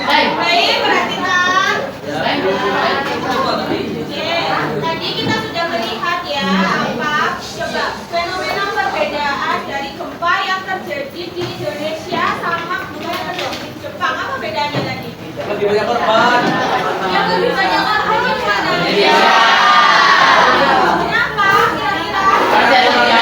Baik, perhatikan. Tadi kita sudah melihat ya apa? Coba fenomena perbedaan dari gempa yang terjadi di Indonesia sama gempa yang terjadi di Jepang. Apa bedanya tadi? Lebih banyak korban. Yang lebih banyak korban yang mana? Kenapa? Kira-kira?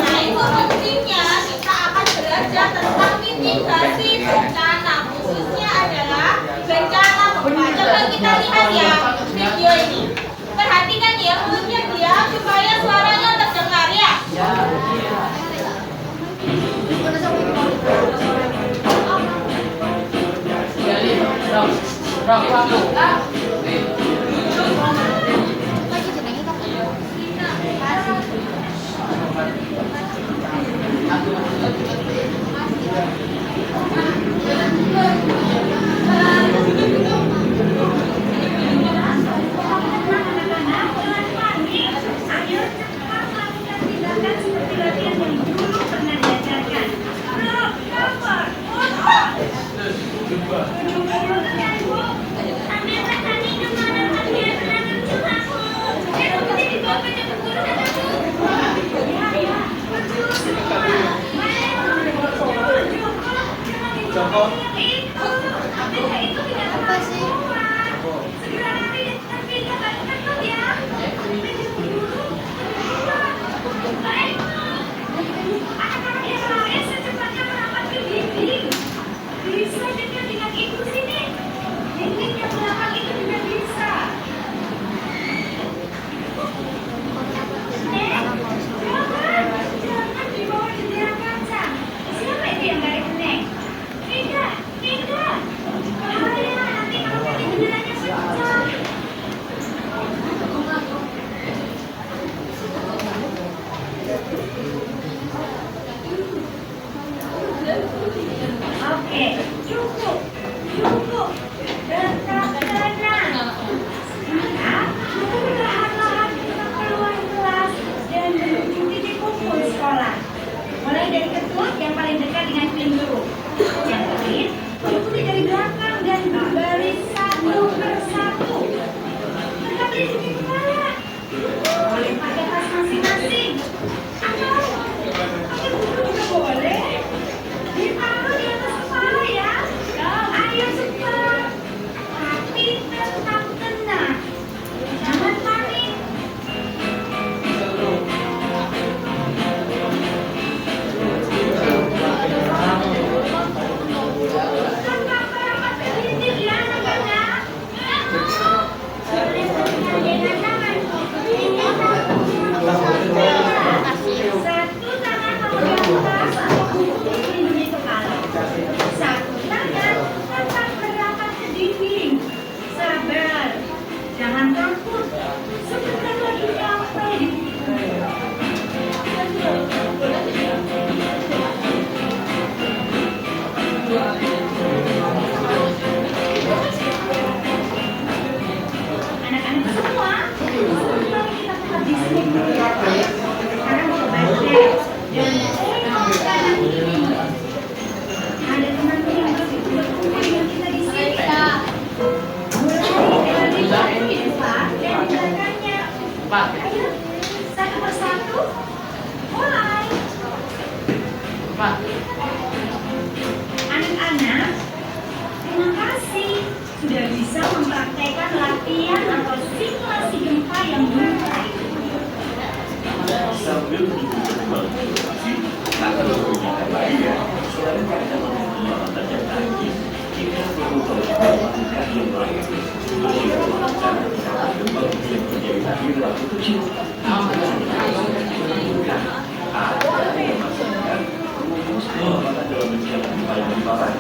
Informasinya kita akan belajar tentang mitigasi bencana, khususnya adalah bencana gempa. Coba kita lihat ya video ini. Perhatikan ya mulutnya dia supaya suaranya terdengar ya. Anak-anak, terima kasih sudah bisa mempraktekkan latihan atau simulasi gempa yang baik. Sambil mengikuti akan menggunakan layar selain pada pengamatan dan lagi kita perlu melakukan yang lain untuk melakukan gempa yang menjadi tadi waktu kecil masyarakat dalam menjalankan gempa yang parah.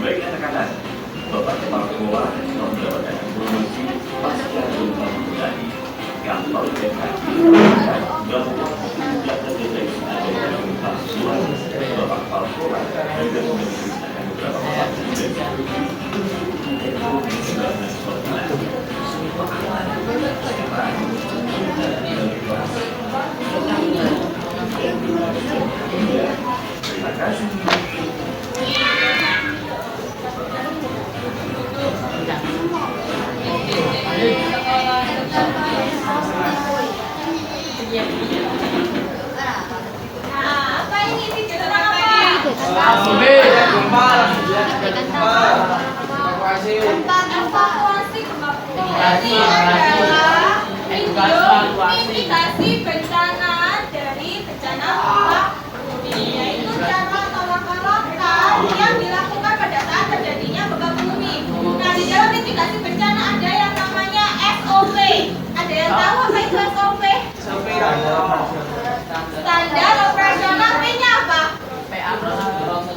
Baik anak-anak, Bapak Kepala Sekolah mendapatkan informasi Terima kasih. Nah, apa ini sih tentang apa? Evakuasi gempa bumi. Ini adalah mitigasi bencana dari bencana gempa bumi, yaitu cara langkah-langkah yang dilakukan pada saat terjadinya gempa bumi. Nah, di dalam mitigasi bencana ada yang namanya SOP. Ada yang tahu apa itu SOP? Standar operasional P-nya apa?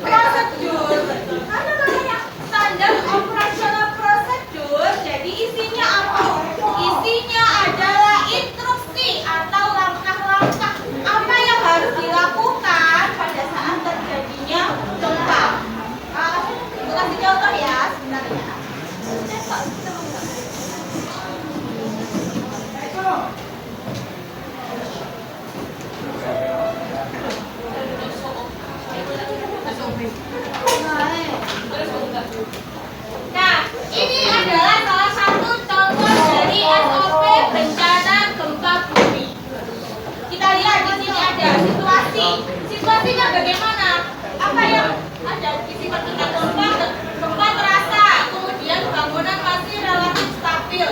Prosedur. Ada namanya standar operasional prosedur. Jadi isinya apa? Isinya adalah instruksi atau langkah-langkah apa yang harus dilakukan pada saat terjadinya gempa. Aku kasih contoh ya sebenarnya. Nah, ini adalah salah satu contoh dari SOP bencana gempa bumi. Kita lihat di sini ada situasi. Situasinya bagaimana? Apa yang ada di sini ketika gempa terasa, kemudian bangunan masih relatif stabil,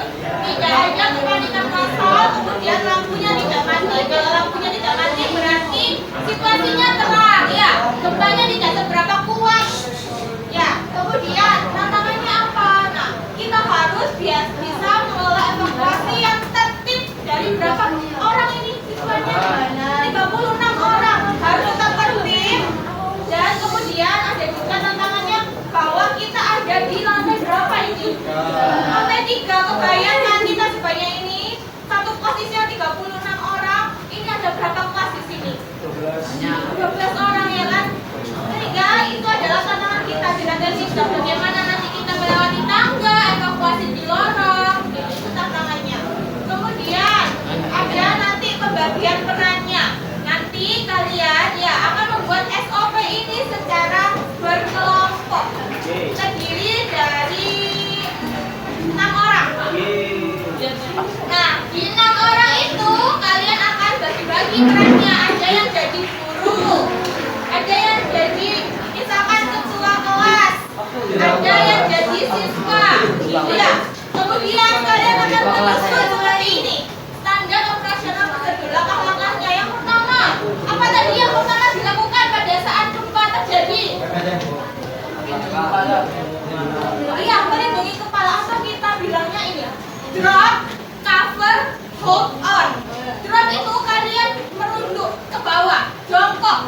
tidak ada kepanikan massal, kemudian lampunya tidak mati. Kalau lampunya tidak mati berarti situasinya terang, ya. Gempanya tidak seberapa kuat. Ya, kemudian tantangannya apa? Nah, kita harus bisa mengelola evakuasi yang tertib dari berapa orang ini siswanya? 36 orang harus tetap tertib. Dan kemudian ada juga tantangannya bahwa kita ada di lantai berapa ini? Lantai 3. Kebayangkan kita sebanyak ini, satu posisinya 36 orang. Ini ada berapa kelas di sini? 12 orang, ya kan? Sehingga itu adalah tantangan kita di lantai 3. Bagaimana nanti kita melewati tangga, evakuasi di lorong, itu tantangannya. Kemudian ada nanti pembagian perannya. Nanti kalian ya akan membuat SOP ini secara berkelompok, terdiri dari 6 orang. Nah, di 6 orang itu kalian akan bagi-bagi perannya. Ada yang jadi guru, ada yang jadi misalkan ketua kelas, ada yang jadi siswa, ya. Kemudian kalian akan menyusun seperti ini standar operasional prosedur langkah-langkahnya. Yang pertama, apa tadi yang pertama dilakukan pada saat gempa terjadi? Iya, melindungi kepala, atau kita bilangnya ini drop, cover, hold on. Drop itu kalian merunduk ke bawah, jongkok.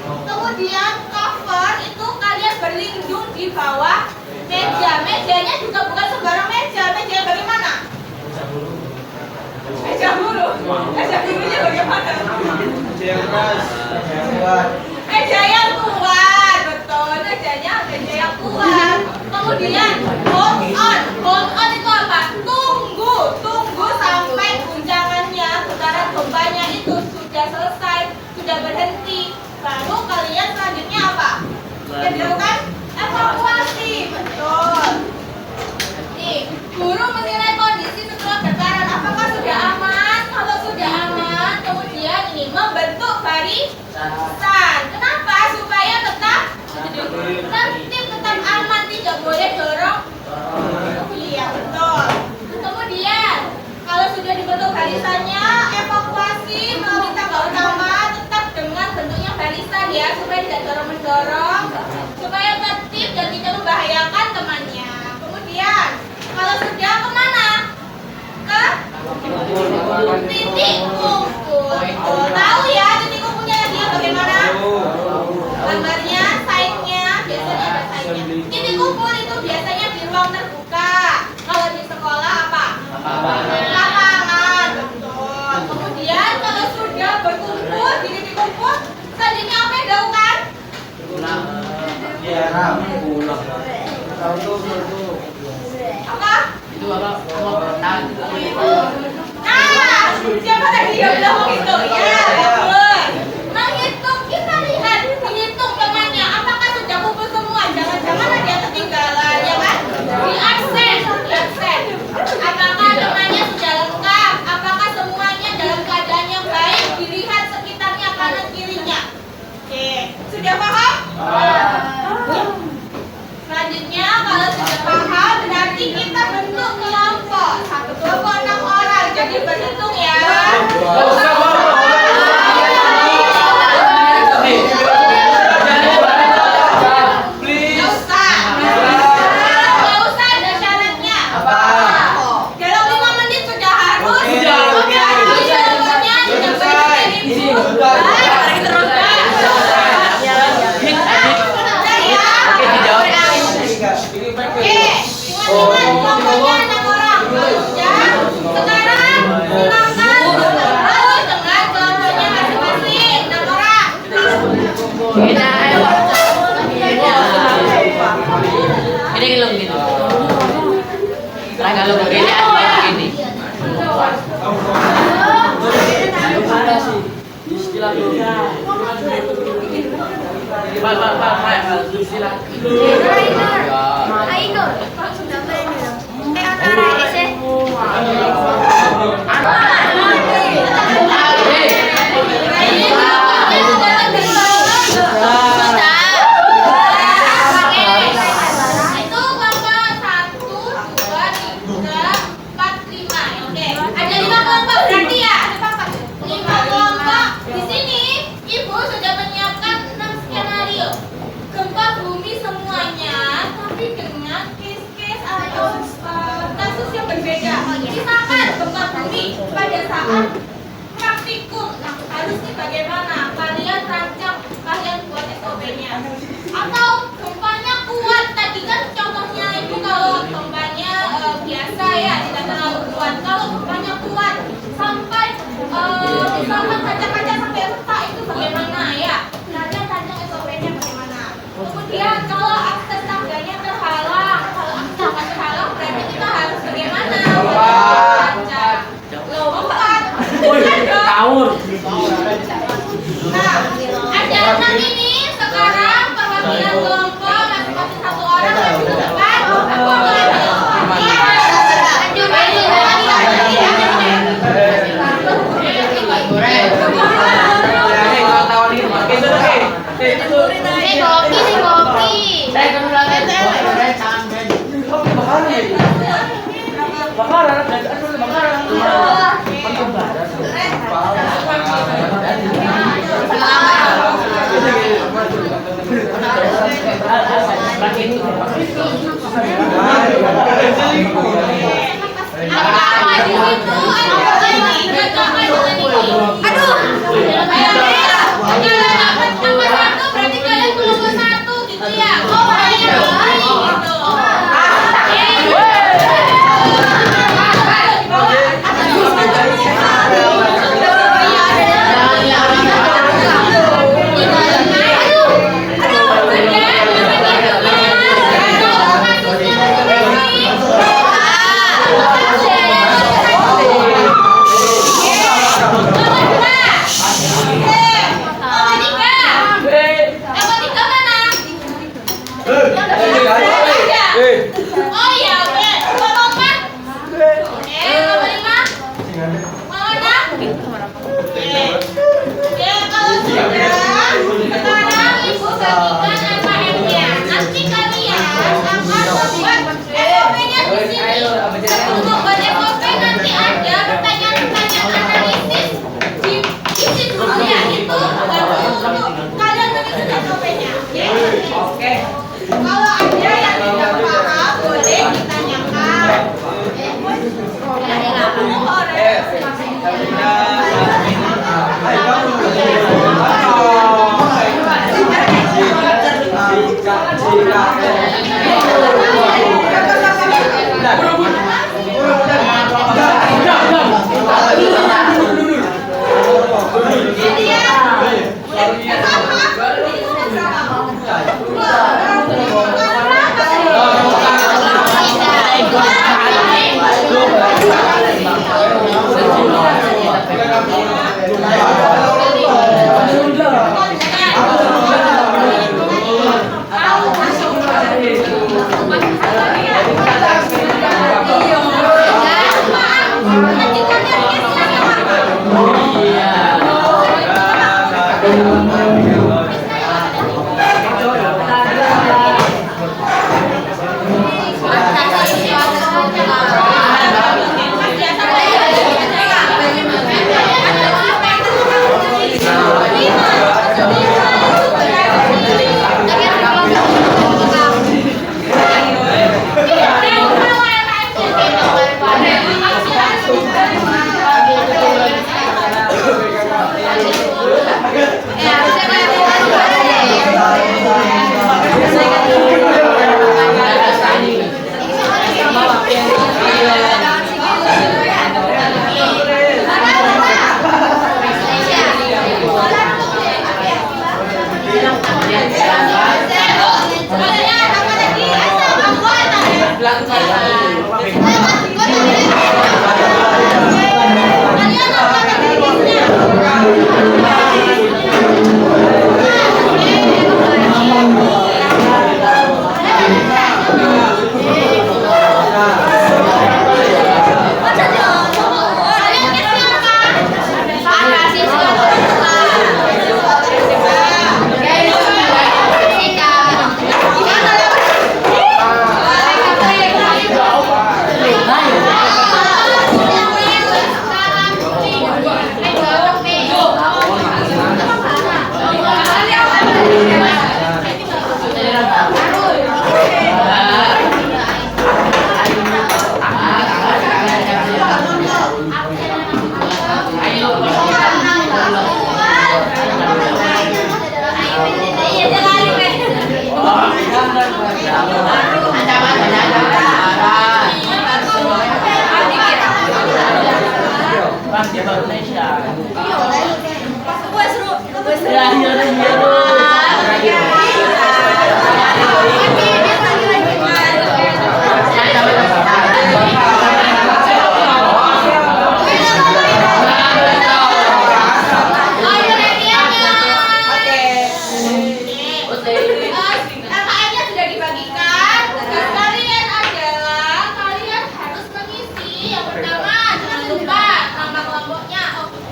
Kemudian cover itu kalian berlindung di bawah meja. Mejanya juga bukan sembarang meja. Meja yang bagaimana? Meja bulu. Meja bulunya bagaimana? Meja yang kuat, betul. Meja yang kuat. Kemudian hold on. Hold on itu apa? Tunggu sampai guncangannya, putaran gempanya itu sudah selesai, sudah berhenti. Lalu kalian selanjutnya apa? Yang dilakukan evakuasi, betul. Nih, guru menilai kondisi setelah getaran. Apakah sudah aman? Kalau sudah aman, kemudian ini membentuk barisan. Kenapa? Supaya tetap tertib, tetap aman, tidak boleh dorong. Iya, betul. Kemudian kalau sudah dibentuk barisannya, evakuasi melalui tangga utama tetap dengan bentuknya barisan ya, supaya tidak dorong-mendorong, supaya tertib dan tidak membahayakan temannya. Kemudian kalau sudah kemana? Ke titik kumpul. Tahu ya titik kumpulnya lagi bagaimana? Gambarnya, sign-nya, biasanya ada sign-nya. Titik kumpul itu biasanya di ruang terbuka. Kalau di sekolah apa? Lapangan, betul. Kemudian kalau sudah berkumpul di titik kumpul, selanjutnya apa yang dilakukan? Pulang. Apa? Itu apa? Mau berenang. Nah, siapa tadi yang bilang begitu? Ya, bagus. Menghitung, kita lihat, menghitung temannya. Apakah sudah kumpul semua? Jangan-jangan ada yang ketinggalan, ya kan? Di absen. Apakah temannya sudah lengkap? Apakah semuanya dalam keadaan yang baik? Dilihat sekitarnya kanan kirinya. Oke, sudah paham? Selanjutnya, kalau sudah paham, berarti kita bentuk kelompok. 1 kelompok 6 orang. Jadi berhitung ya. Nggak usah ada syaratnya. Dalam 5 menit sudah harus. Jawabannya sudah Ingat-ingat kelompoknya 6 orang. Ya. Sekarang silahkan terus dengan kelompoknya masing-masing 6 orang. Ini gelung gitu. Kalau begini begini. Itu kelompok 1, 2, 3, 4, 5. Oke, ada 5 kelompok berarti ya. Ada 5 kelompok. Di sini Ibu sudah menyiapkan 6 skenario. Gempa bumi semuanya, tapi dengan case-case atau kasus yang berbeda. Misalkan gempa bumi pada saat praktikum, nah harusnya bagaimana? Kalian rancang, kalian buat SOP-nya. Atau gempanya kuat, tadi kan contohnya Ibu kalau gempanya biasa ya, tidak terlalu kuat. Kalau gempanya kuat, sampai misalkan kaca-kaca sampai retak, itu bagaimana ya? Kalian rancang SOP-nya bagaimana? Kemudian kalau akses tangganya terhalang, kalau akses tangga terhalang berarti kita harus bagaimana? Rancang. Lompat. Tahun. Nah, ada 6 ini sekarang perwakilan kelompok masing-masing 1 orang maju ke depan. Aku berarti kalian kelompok 1 gitu ya. Oh, oh iya, oke. Kelompok 4. Oke, kelompok 5. Mau 6? Oke, kalau sudah, sekarang Ibu bagikan LKM-nya. Nanti kalian akan membuat SOP-nya di sini. Sebelum membuat SOP nanti ada pertanyaan-pertanyaan analisis diisi dulu ya. Itu baru untuk kalian menyusun SOP-nya. Oke. Kalau ada yang tidak paham boleh ditanyakan. LKM-nya sudah dibagikan. Tugas kalian adalah kalian harus mengisi yang pertama, jangan lupa nama kelompoknya,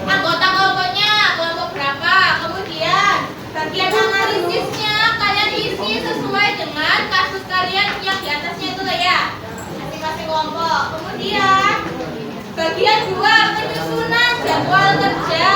anggota kelompoknya, kelompok berapa. Kemudian bagian analisisnya kalian isi sesuai dengan kasus kalian yang di atasnya itu lah ya, masing-masing kelompok. Kemudian bagian 2, penyusunan jadwal kerja.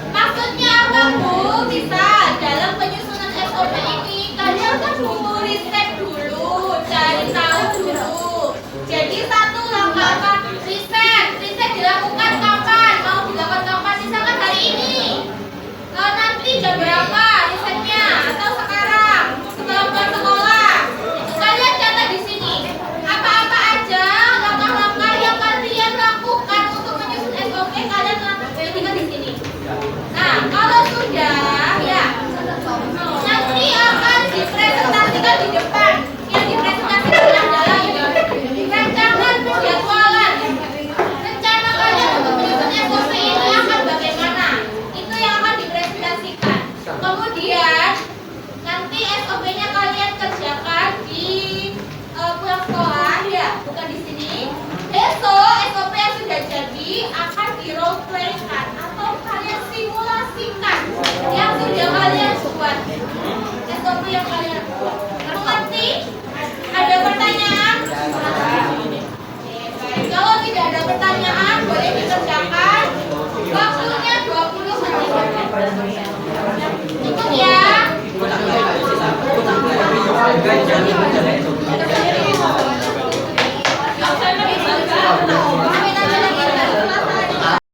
Maksudnya apa Bu? Bisa dalam penyusunan SOP ini kalian kan dulu riset dulu, cari tahu dulu. Jadi satu langkah apa? Riset dilakukan kapan? Mau dilakukan kapan? Misalkan hari ini. Nanti jam berapa risetnya? Atau sekarang setelah pulang sekolah? Kalian catat di sini. Apa-apa aja langkah-langkah yang kalian lakukan untuk menyusun SOP kalian ketikkan di sini. Nah, kalau sudah ya nanti akan dipresentasikan di depan. Yang dipresentasikan adalah rancangan penjadwalan. Rencana kalian untuk menyusun SOP ini akan bagaimana? Itu yang akan dipresentasikan. Kemudian nanti SOP-nya kalian kerjakan di pulang sekolah ya, bukan di sini. Besok SOP yang sudah jadi akan di role play-kan atau kalian simulasikan yang sudah kalian buat. SOP yang kalian buat. Mengerti? Ada pertanyaan? Oke, baik. Kalau tidak ada pertanyaan, boleh dikerjakan.